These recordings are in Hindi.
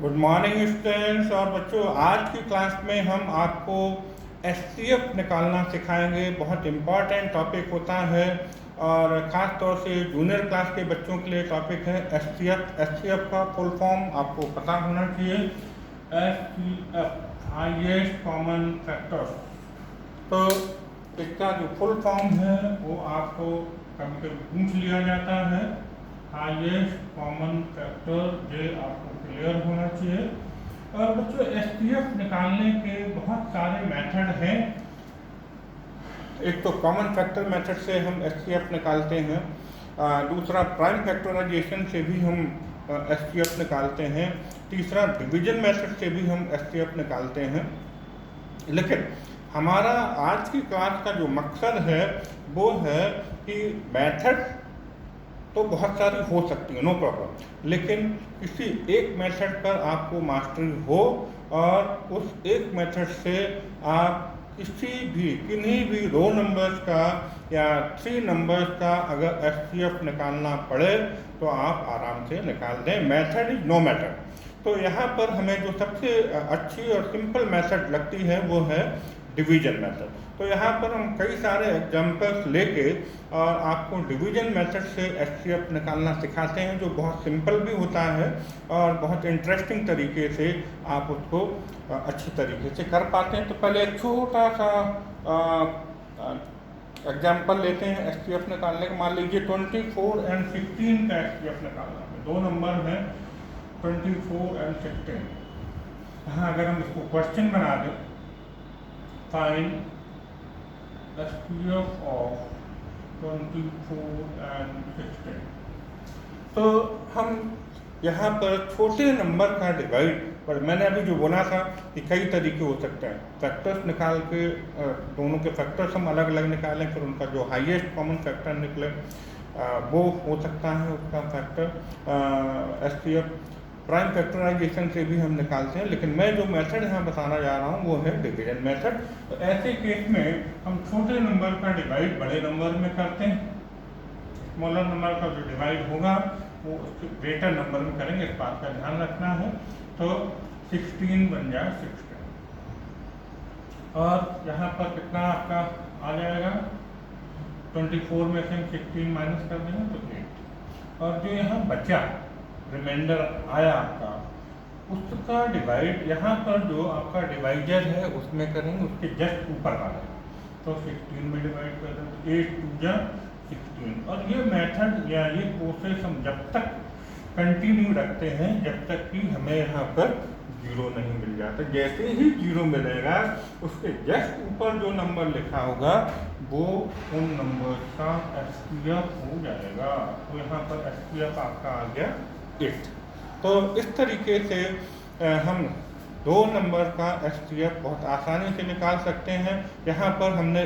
गुड मॉर्निंग स्टूडेंट्स और बच्चों, आज की क्लास में हम आपको एचसीएफ निकालना सिखाएंगे। बहुत इम्पॉर्टेंट टॉपिक होता है और ख़ास तौर से जूनियर क्लास के बच्चों के लिए टॉपिक है एचसीएफ। एचसीएफ का फुल फॉर्म आपको पता होना चाहिए। HCF highest common factor. तो इसका जो फुल फॉर्म है वो आपको कभी कभी पूछ लिया जाता है। हाईएस्ट कॉमन फैक्टर ये आपको क्लियर होना चाहिए। और बच्चों, एचसीएफ निकालने के बहुत सारे मेथड हैं। एक तो कॉमन फैक्टर मेथड से हम एचसीएफ निकालते हैं, दूसरा प्राइम फैक्टराइजेशन से भी हम एचसीएफ निकालते हैं, तीसरा डिवीजन मेथड से भी हम एचसीएफ निकालते हैं। लेकिन हमारा आज की क्लास का जो मकसद है वो है कि मेथड तो बहुत सारी हो सकती है, नो प्रॉब्लम, लेकिन किसी एक मेथड पर आपको मास्टरी हो और उस एक मेथड से आप किन्हीं भी रो नंबर्स का या 3 नंबर्स का अगर एचसीएफ निकालना पड़े तो आप आराम से निकाल दें। Method is no matter. तो यहाँ पर हमें जो सबसे अच्छी और सिंपल मेथड लगती है वो है डिवीजन मेथड। तो यहाँ पर हम कई सारे एग्जाम्पल्स लेके और आपको डिवीजन मेथड से एचसीएफ निकालना सिखाते हैं, जो बहुत सिंपल भी होता है और बहुत इंटरेस्टिंग तरीके से आप उसको अच्छी तरीके से कर पाते हैं। तो पहले एक छोटा सा एग्जाम्पल लेते हैं एचसीएफ निकालने का। मान लीजिए 24 and 16 का एचसीएफ निकालना है। दो नंबर हैं 24 and 16। हाँ, अगर हम इसको क्वेश्चन बना दें, फाइंड एचसीएफ ऑफ 24 and 16, तो हम यहाँ पर छोटे नंबर का डिवाइड पर, मैंने अभी जो बोला था कि कई तरीके हो सकते हैं। फैक्टर्स निकाल के दोनों के फैक्टर्स हम अलग अलग निकालें, फिर उनका जो हाईएस्ट कॉमन फैक्टर निकले वो हो सकता है उसका फैक्टर एचसीएफ। प्राइम फैक्टराइजेशन से भी हम निकालते हैं, लेकिन मैं जो मेथड यहाँ बताना जा रहा हूँ वो है डिवीजन मेथड। तो ऐसे केस में हम छोटे नंबर का डिवाइड बड़े नंबर में करते हैं। स्मॉलर नंबर का जो डिवाइड होगा वो उसके ग्रेटर नंबर में करेंगे, इस बात का ध्यान रखना है। तो 16 बन जाए 16 और यहाँ पर कितना आपका आ जाएगा, 24 में से 16 माइनस कर देंगे तो 8। और जो यहाँ बचा रिमाइंडर आया आपका, उसका डिवाइड यहाँ पर जो आपका डिवाइजर है उसमें करेंगे, उसके जस्ट ऊपर वाला। तो 16 में डिवाइड कर देंगे, 8 2 जा 16। और ये मेथड या ये प्रोसेस हम जब तक कंटिन्यू रखते हैं जब तक कि हमें यहाँ पर 0 नहीं मिल जाता। जैसे ही 0 मिलेगा उसके जस्ट ऊपर जो नंबर लिखा होगा वो उन नंबर का एचसीएफ हो जाएगा। तो यहाँ पर एचसीएफ आपका आ गया 8। तो इस तरीके से हम 2 नंबर का एचसीएफ बहुत आसानी से निकाल सकते हैं। यहाँ पर हमने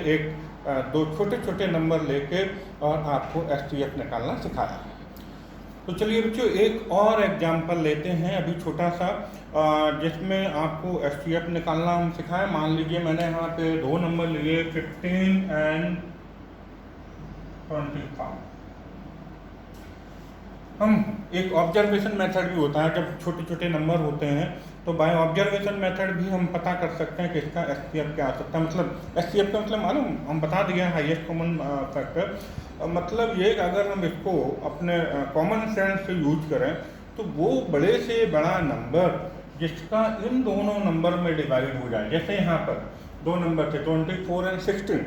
दो छोटे छोटे नंबर लेके और आपको एचसीएफ निकालना सिखाया। तो चलिए बच्चों, एक और एग्जाम्पल लेते हैं अभी छोटा सा, जिसमें आपको एचसीएफ निकालना हम सिखाएं। मान लीजिए मैंने यहाँ पे 2 नंबर लिए 15 and 25। हम एक ऑब्जर्वेशन मेथड भी होता है, जब छोटे छोटे नंबर होते हैं तो बाय ऑब्जर्वेशन मेथड भी हम पता कर सकते हैं कि इसका एचसीएफ क्या आ सकता है। मतलब एचसीएफ का मतलब मालूम, हम बता दिए हाईएस्ट कॉमन फैक्टर। मतलब ये अगर हम इसको अपने कॉमन सेंस से यूज करें तो वो बड़े से बड़ा नंबर जिसका इन दोनों नंबर में डिवाइड हो जाए। जैसे यहाँ पर 2 नंबर थे 24 and 16,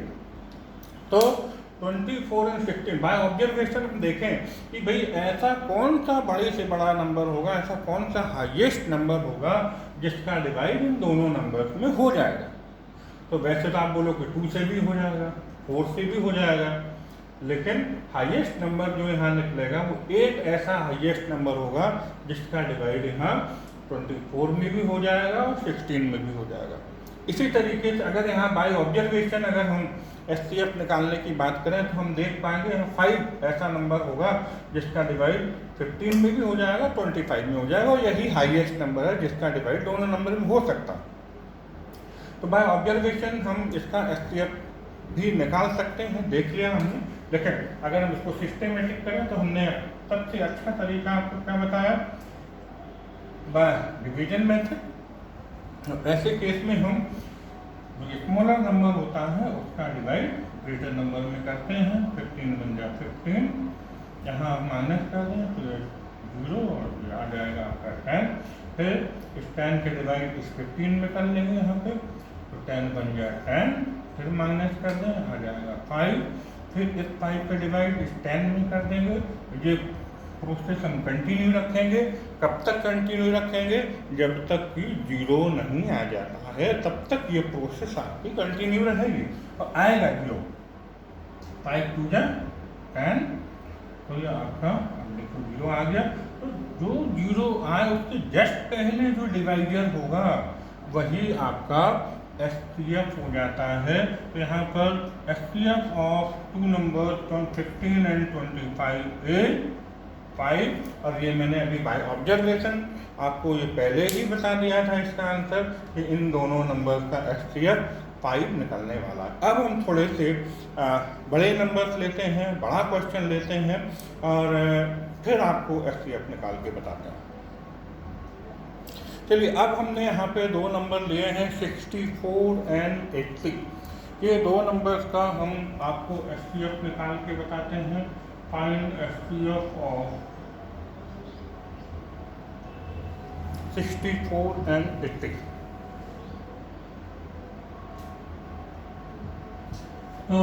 तो 24 and 16 बाय ऑब्जर्वेशन हम देखें कि भाई ऐसा कौन सा बड़े से बड़ा नंबर होगा, ऐसा कौन सा हाईएस्ट नंबर होगा जिसका डिवाइड इन दोनों नंबर्स में हो जाएगा। तो वैसे तो आप बोलो कि 2 से भी हो जाएगा, 4 से भी हो जाएगा, लेकिन हाईएस्ट नंबर जो यहाँ निकलेगा वो 8 ऐसा हाईएस्ट नंबर होगा जिसका डिवाइड यहाँ 24 में भी हो जाएगा और 16 में भी हो जाएगा। इसी तरीके से अगर यहाँ बाय ऑब्जर्वेशन अगर हम एचसीएफ निकालने की बात करें तो हम देख पाएंगे 5 ऐसा नंबर होगा जिसका डिवाइड 15 में भी हो जाएगा, 25 में हो जाएगा, और यही हाईएस्ट नंबर है जिसका डिवाइड दोनों नंबर में हो सकता। तो बाय ऑब्जर्वेशन हम इसका एचसीएफ भी निकाल सकते हैं, देख लिया हमने। लेकिन अगर हम इसको सिस्टमेटिक करें तो हमने सबसे अच्छा तरीका आपको क्या बताया, बाय डिवीजन मेथड। तो ऐसे केस में हम जो स्मॉलर नंबर होता है उसका डिवाइड ग्रेटर नंबर में करते हैं। 15 बन जाए 15, यहाँ माइनस कर दें तो 0 और ये आ जाएगा आपका 10। फिर इस 10 के डिवाइड इस 15 में कर लेंगे यहाँ पे, तो 10 बन जाए 10, फिर माइनस कर दें आ जाएगा 5। फिर इस 5 का डिवाइड इस 10 में कर देंगे। ये प्रोसेस हम कंटिन्यू रखेंगे। कब तक कंटिन्यू रखेंगे? जब तक कि 0 नहीं आ जाता है तब तक ये प्रोसेस आपकी कंटिन्यू रहेगी और आएगा 0। 5 2 जा 10, तो ये आपका देखो 0 आ गया। तो जो 0 आए उसके जस्ट पहले जो डिवाइजर होगा वही आपका SCF हो जाता है। तो यहाँ पर SCF of 2 number 15 and 25 is 5। और ये मैंने अभी बाय ऑब्जर्वेशन आपको ये पहले ही बता दिया था इसका आंसर कि इन दोनों नंबर का SCF 5 निकलने वाला है। अब हम थोड़े से बड़े नंबर्स लेते हैं, बड़ा क्वेश्चन लेते हैं और फिर आपको SCF निकाल के बताते हैं। चलिए, अब हमने यहाँ पे दो नंबर लिए हैं 64 एंड 80। ये दो नंबर्स का हम आपको SCF निकाल के बताते हैं। Find SCF of 64 and 80। तो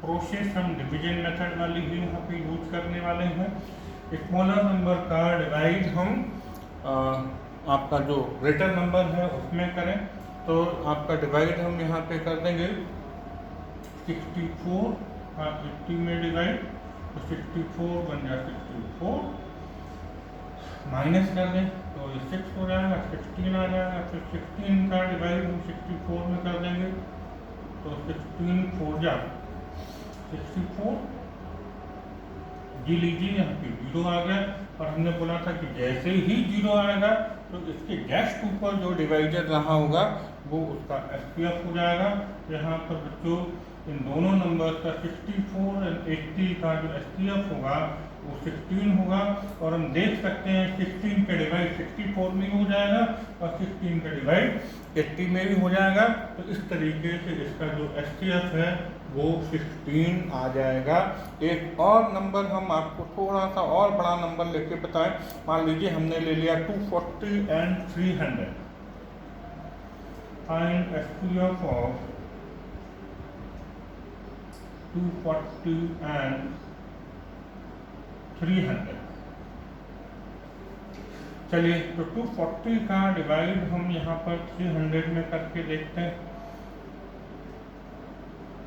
प्रोसेस हम डिवीजन मेथड वाली ही यहाँ पे यूज करने वाले हैं। स्मॉलर नंबर का डिवाइड हम आपका जो ग्रेटर नंबर है उसमें करें, तो आपका डिवाइड हम यहाँ पे कर देंगे 64 का 80 में डिवाइड, तो 64 बन जाए 64, माइनस कर दें तो ये 6 हो जाएगा, 16 आ जाएगा। फिर 16 का डिवाइड हम 64 में कर देंगे, तो 16 4 जा 64, जी लीजिए यहाँ पे 0 आ गया। और हमने बोला था कि जैसे ही 0 आएगा तो इसके जस्ट ऊपर जो डिवाइजर रहा होगा वो उसका SCF हो जाएगा। यहाँ पर बच्चों इन दोनों नंबर का 64 और 80 का जो SCF होगा वो 16 होगा। और हम देख सकते हैं 16 का डिवाइड 64 में हो जाएगा और 16 का डिवाइड 80 में भी हो जाएगा। तो इस तरीके से इसका जो SCF है वो 16 आ जाएगा। एक और नंबर हम आपको थोड़ा सा और बड़ा नंबर लेके बताएं। मान लीजिए हमने ले लिया 240 and 300। Find SCF of 240 and 300। चलिए, तो 240 का डिवाइड हम यहाँ पर 300 में करके देखते हैं।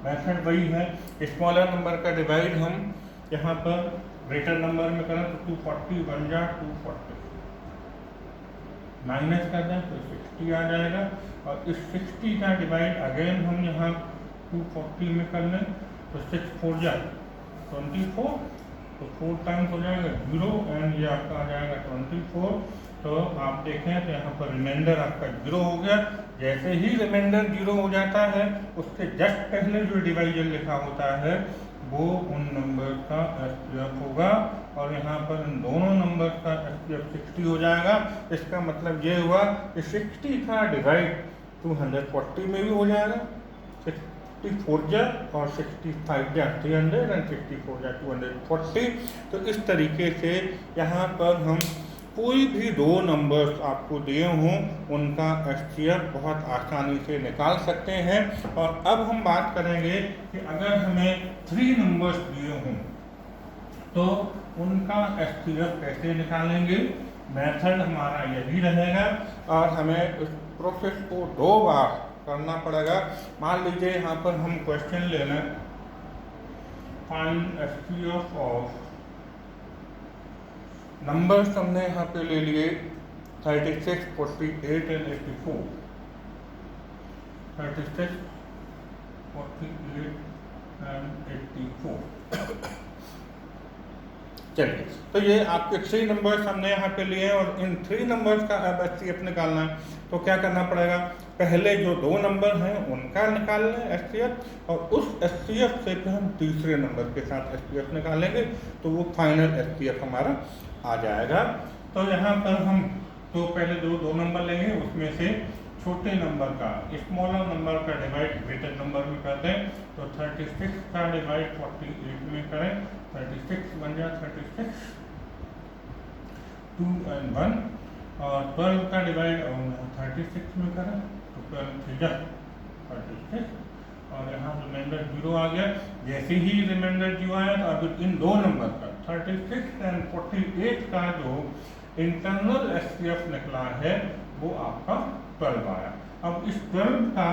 मेथड वही है, स्मॉलर नंबर का डिवाइड हम यहाँ पर ग्रेटर नंबर में करें तो 240 बन जाए 240, माइनस कर दें तो 60 आ जाएगा। और इस 60 का डिवाइड अगेन हम यहाँ 240 में कर लें तो 6 4 जाए 24, तो 4 टाइम्स हो जाएगा 0 एंड ये आपका आ जाएगा 24। तो आप देखें तो यहाँ पर रिमाइंडर आपका 0 हो गया। जैसे ही रिमाइंडर 0 हो जाता है उसके जस्ट पहले जो डिवाइजर लिखा होता है वो उन नंबर का SCF होगा। और यहाँ पर इन दोनों नंबर का SCF 60 हो जाएगा। इसका मतलब ये हुआ कि 60 का डिवाइड 240 में भी हो जाएगा, 64 जा और 65 जा 300 एंड 64 जा 240। तो इस तरीके से यहाँ पर हम कोई भी दो नंबर्स आपको दिए हों उनका SCF बहुत आसानी से निकाल सकते हैं। और अब हम बात करेंगे कि अगर हमें 3 नंबर्स दिए हों तो उनका SCF कैसे निकालेंगे। मेथड हमारा यही रहेगा और हमें इस प्रोसेस को 2 बार करना पड़ेगा। मान लीजिए यहाँ पर हम क्वेश्चन ले लें, फाइंड SCF ऑफ नंबर्स हमने यहाँ पे ले लिए 36, 48 एंड 84। 36, 48 एंड 84। चलिए, तो ये आपके 3 नंबर्स हमने यहाँ पे लिए हैं और इन 3 नंबर्स का अब SCF निकालना है। तो क्या करना पड़ेगा, पहले जो 2 नंबर हैं उनका निकाल लें SCF और उस SCF से फिर हम तीसरे नंबर के साथ SCF निकालेंगे तो वो फाइनल SCF हमारा आ जाएगा। तो यहाँ पर हम तो पहले दो नंबर लेंगे, उसमें से छोटे नंबर का, स्मॉलर नंबर का डिवाइड ग्रेटर नंबर में कर दें। तो 36 का डिवाइड 48 में करें, 36 बन जाए 36, 2 and 1, और 12 का डिवाइड 36 में करें तो 12 3 जा 36, और यहाँ रिमाइंडर 0 आ गया। जैसे ही रिमाइंडर 0 आया तो अब इन दो नंबर का 36 एंड 48 का जो इंटरनल एचसीएफ निकला है वो आपका 12 आया। अब इस 12 का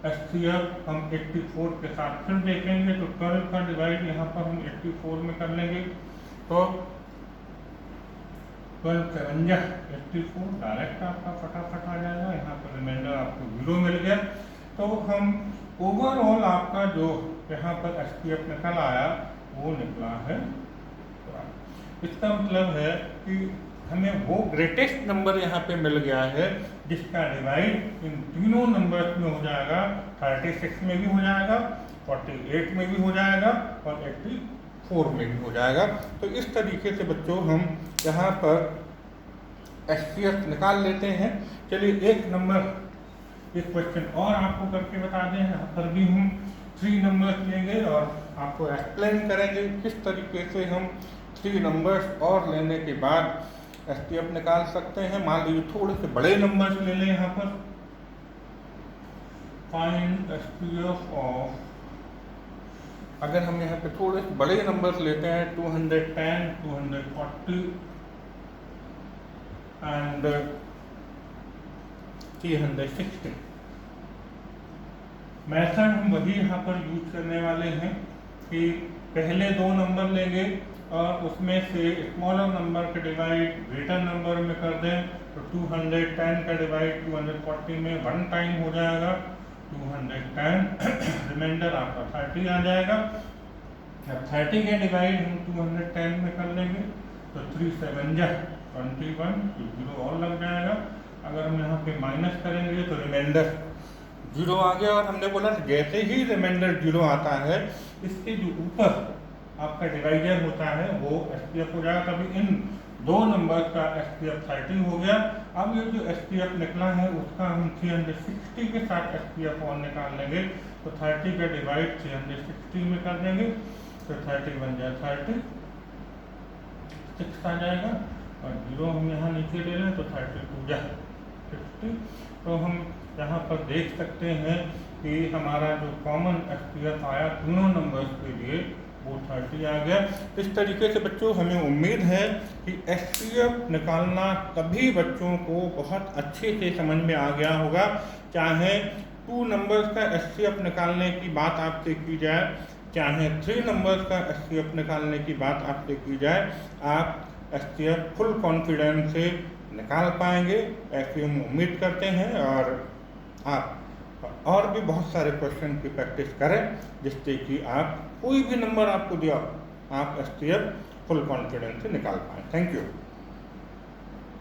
एचसीएफ हम 84 के साथ फिर देखेंगे। तो 12 का डिवाइड यहाँ पर हम 84 में कर लेंगे, तो 12 7 जा 84 डायरेक्ट आपका फटाफट आ जाएगा। यहाँ पर रिमाइंडर आपको 0 मिल गया। तो हम ओवरऑल आपका जो यहाँ पर एचसीएफ निकल आया वो निकला है। इसका मतलब है कि हमें वो ग्रेटेस्ट नंबर यहाँ पे मिल गया है जिसका डिवाइड इन तीनों नंबर्स में हो जाएगा। 36 में भी हो जाएगा, 48 में भी हो जाएगा और 84 में भी हो जाएगा। तो इस तरीके से बच्चों हम यहाँ पर एचसीएफ निकाल लेते हैं। चलिए एक क्वेश्चन और आपको करके बता दें। यहाँ पर भी हम 3 नंबर्स लेंगे और आपको एक्सप्लेन करेंगे किस तरीके से हम 3 नंबर्स और लेने के बाद एचसीएफ निकाल सकते हैं। मान लीजिए थोड़े से बड़े नंबर्स ले लें। यहाँ पर फाइंड एचसीएफ ऑफ, अगर हम यहाँ पे थोड़े से बड़े नंबर्स लेते हैं 210, 240 एंड 360, मेथड हम वही यहाँ पर यूज करने वाले हैं कि पहले 2 नंबर लेंगे और उसमें से स्मॉलर नंबर का डिवाइड ग्रेटर नंबर में कर दें। तो 210 का डिवाइड 240 में 1 टाइम हो जाएगा, 210 रिमाइंडर आपका 30 आ जाएगा। अब 30 के डिवाइड हम 210 में कर लेंगे तो 3 7 जा 21, 0 और लग जाएगा। अगर हम यहाँ पे माइनस करेंगे तो रिमाइंडर 0 आ गया। और हमने बोला जैसे ही रिमाइंडर 0 आता है इसके जो ऊपर आपका डिवाइडर होता है वो एचसीएफ हो जाएगा। तभी इन 2 नंबर का एचसीएफ 30 हो गया। अब ये जो एचसीएफ निकला है उसका हम 360 के साथ एचसीएफ और निकाल लेंगे। तो 30 का डिवाइड 360 में कर देंगे तो 30 बन जाए 30, 6 आ जाएगा और 0 हम यहाँ नीचे ले लें तो 32 जा 50। तो हम यहाँ पर देख सकते हैं कि हमारा जो कॉमन एचसीएफ आया तीनों नंबर्स के लिए वो 30 आ गया। इस तरीके से बच्चों हमें उम्मीद है कि एचसीएफ निकालना सभी बच्चों को बहुत अच्छे से समझ में आ गया होगा। चाहे 2 नंबर्स का एचसीएफ निकालने की बात आपसे की जाए, चाहे 3 नंबर्स का एचसीएफ निकालने की बात आपसे की जाए, आप एचसीएफ फुल कॉन्फिडेंस से निकाल पाएंगे ऐसी हम उम्मीद करते हैं। और आप और भी बहुत सारे क्वेश्चन की प्रैक्टिस करें जिससे कि आप कोई भी नंबर आपको दिया आप एचसीएफ फुल कॉन्फिडेंस से निकाल पाएँ। Thank you.